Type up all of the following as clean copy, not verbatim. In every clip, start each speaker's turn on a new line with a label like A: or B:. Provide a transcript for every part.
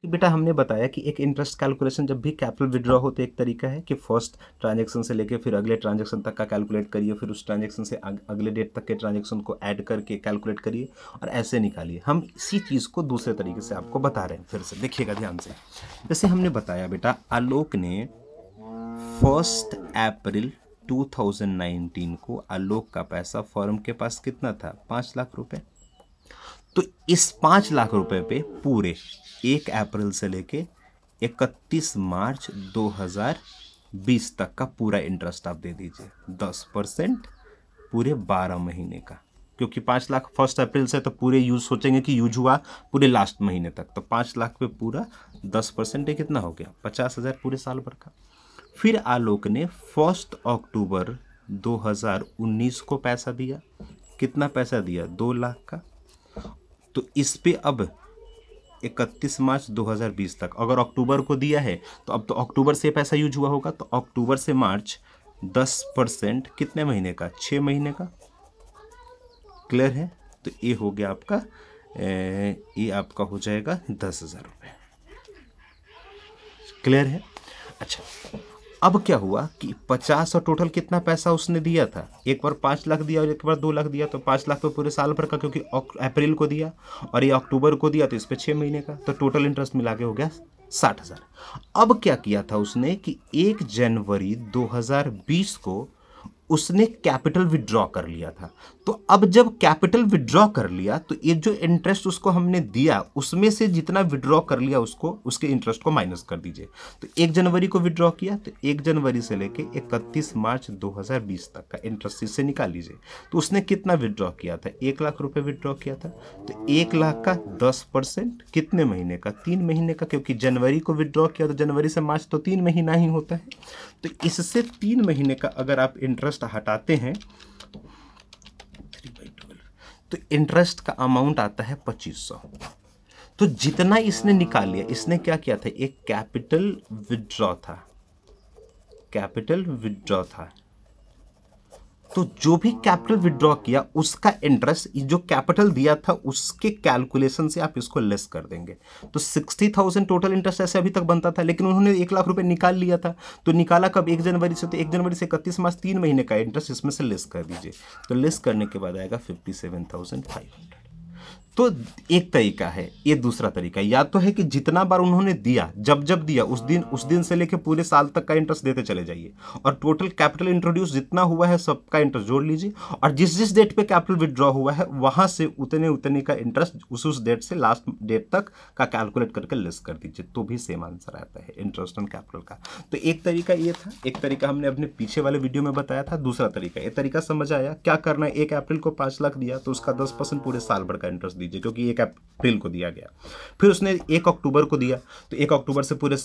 A: बेटा हमने बताया कि एक इंटरेस्ट कैलकुलेशन जब भी कैपिटल विड्रॉ हो तो एक तरीका है कि फर्स्ट ट्रांजैक्शन से लेके फिर अगले ट्रांजैक्शन तक का कैलकुलेट करिए, फिर उस ट्रांजैक्शन से अगले डेट तक के ट्रांजैक्शन को ऐड करके कैलकुलेट करिए और ऐसे निकालिए। हम इसी चीज़ को दूसरे तरीके से आपको बता रहे हैं, फिर से देखिएगा ध्यान से। जैसे हमने बताया बेटा, आलोक ने 1 अप्रैल 2019 को आलोक का पैसा फर्म के पास कितना था, 5 लाख रुपए। तो इस 5 लाख रुपए पे पूरे 1 अप्रैल से लेके 31 मार्च 2020 तक का पूरा इंटरेस्ट आप दे दीजिए, 10% पूरे 12 महीने का। क्योंकि 5 लाख 1 अप्रैल से तो पूरे यूज सोचेंगे कि यूज हुआ पूरे लास्ट महीने तक, तो 5 लाख पे पूरा 10% कितना हो गया, 50,000 पूरे साल भर का। फिर आलोक ने 1 अक्टूबर 2019 को पैसा दिया, कितना पैसा दिया, 2 लाख का। तो इस पे अब 31 मार्च 2020 तक, अगर अक्टूबर को दिया है तो अब तो अक्टूबर से पैसा यूज हुआ होगा, तो अक्टूबर से मार्च 10% कितने महीने का, 6 महीने का। क्लियर है? तो ये हो गया आपका, ये आपका हो जाएगा 10,000 रुपये। क्लियर है? अच्छा, अब क्या हुआ कि 50 और टोटल कितना पैसा उसने दिया था, एक बार 5 लाख दिया और एक बार 2 लाख दिया, तो 5 लाख पे पूरे साल भर का, क्योंकि अप्रैल को दिया और ये अक्टूबर को दिया, तो इस पे 6 महीने का, तो टोटल इंटरेस्ट मिला के हो गया 60,000। अब क्या किया था उसने कि 1 जनवरी 2020 को उसने कैपिटल विड्रॉ कर लिया था। तो अब जब कैपिटल विड्रॉ कर लिया तो ये जो इंटरेस्ट उसको हमने दिया उसमें से जितना विड्रॉ कर लिया उसको, उसके इंटरेस्ट को माइनस कर दीजिए। तो 1 जनवरी को विड्रॉ किया, तो 1 जनवरी से लेके 31 मार्च 2020 तक का इंटरेस्ट इससे निकाल लीजिए। तो उसने कितना विड्रॉ किया था, 1 लाख रुपए विड्रॉ किया था। तो 1 लाख का 10% कितने महीने का, 3 महीने का, क्योंकि जनवरी को विड्रॉ किया तो जनवरी से मार्च तो 3 महीना ही होता है। तो इससे 3 महीने का अगर आप इंटरेस्ट हटाते हैं तो इंटरेस्ट का अमाउंट आता है 2500। तो जितना इसने निकाल लिया, इसने क्या किया था, एक कैपिटल विड्रॉ था, कैपिटल विड्रॉ था। तो जो भी कैपिटल विड्रॉ किया उसका इंटरेस्ट जो कैपिटल दिया था उसके कैलकुलेशन से आप इसको लेस कर देंगे। तो 60,000 टोटल इंटरेस्ट ऐसे अभी तक बनता था, लेकिन उन्होंने 1 लाख रुपए निकाल लिया था। तो निकाला कब, 1 जनवरी से, तो 1 जनवरी से 31 मार्च 3 महीने का इंटरेस्ट इसमें से लेस कर दीजिए। तो लेस करने के बाद आएगा 57,500। तो एक तरीका है, ये दूसरा तरीका या तो है कि जितना बार उन्होंने दिया, जब जब दिया उस दिन से लेके पूरे साल तक का इंटरेस्ट देते चले जाइए, और टोटल कैपिटल इंट्रोड्यूस जितना हुआ है सबका इंटरेस्ट जोड़ लीजिए, और जिस जिस डेट पे कैपिटल विड्रॉ हुआ है वहां से उतने उतने का इंटरेस्ट उस डेट से लास्ट डेट तक का कैलकुलेट करके लेस कर दीजिए, तो भी सेम आंसर आता है इंटरेस्ट ऑन कैपिटल का। तो एक तरीका ये था, एक तरीका हमने अपने पीछे वाले वीडियो में बताया था। दूसरा तरीका, ये तरीका समझ आया? क्या करना है, 1 अप्रैल को 5 लाख दिया तो उसका 10% पूरे साल भर का इंटरेस्ट दीजिए, क्योंकि 1 अप्रैल को दिया गया। फिर उसने 1 अक्टूबर को दिया, तो 1 अक्टूबर से पूरे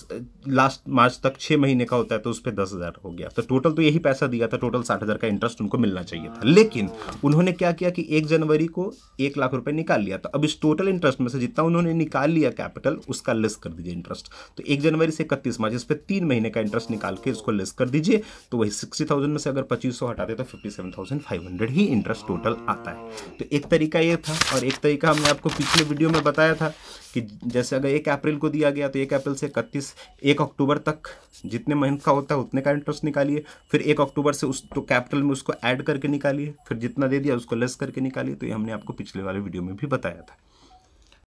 A: लास्ट मार्च तक 6 महीने का होता है, तो उस पर 10,000 हो गया। तो टोटल तो यही पैसा दिया था, टोटल 60,000 का इंटरेस्ट उनको मिलना चाहिए था। लेकिन उन्होंने क्या किया कि 1 जनवरी को 1 लाख रुपए निकाल लिया। तो अब इस टोटल इंटरेस्ट में से जितना उन्होंने निकाल लिया कैपिटल, उसका लेस कर दीजिए इंटरेस्ट। तो 1 जनवरी से 31 मार्च, इस पर 3 महीने का इंटरेस्ट निकाल के इसको लेस कर दीजिए। तो वही 60,000 में से अगर 2500 हटाते तो 57,500 ही इंटरेस्ट टोटल आता है। तो एक तरीका ये था, और एक तरीका हमने आपको पिछले वीडियो में बताया था कि जैसे अगर 1 अप्रैल को दिया गया तो 1 अप्रैल से 1 अक्टूबर तक जितने महीने का होता है उतने का इंटरेस्ट निकालिए। फिर 1 अक्टूबर से उस तो कैपिटल में उसको ऐड करके निकालिए, फिर जितना दे दिया उसको लेस करके निकालिए। तो ये हमने आपको पिछले वाले वीडियो में भी बताया था।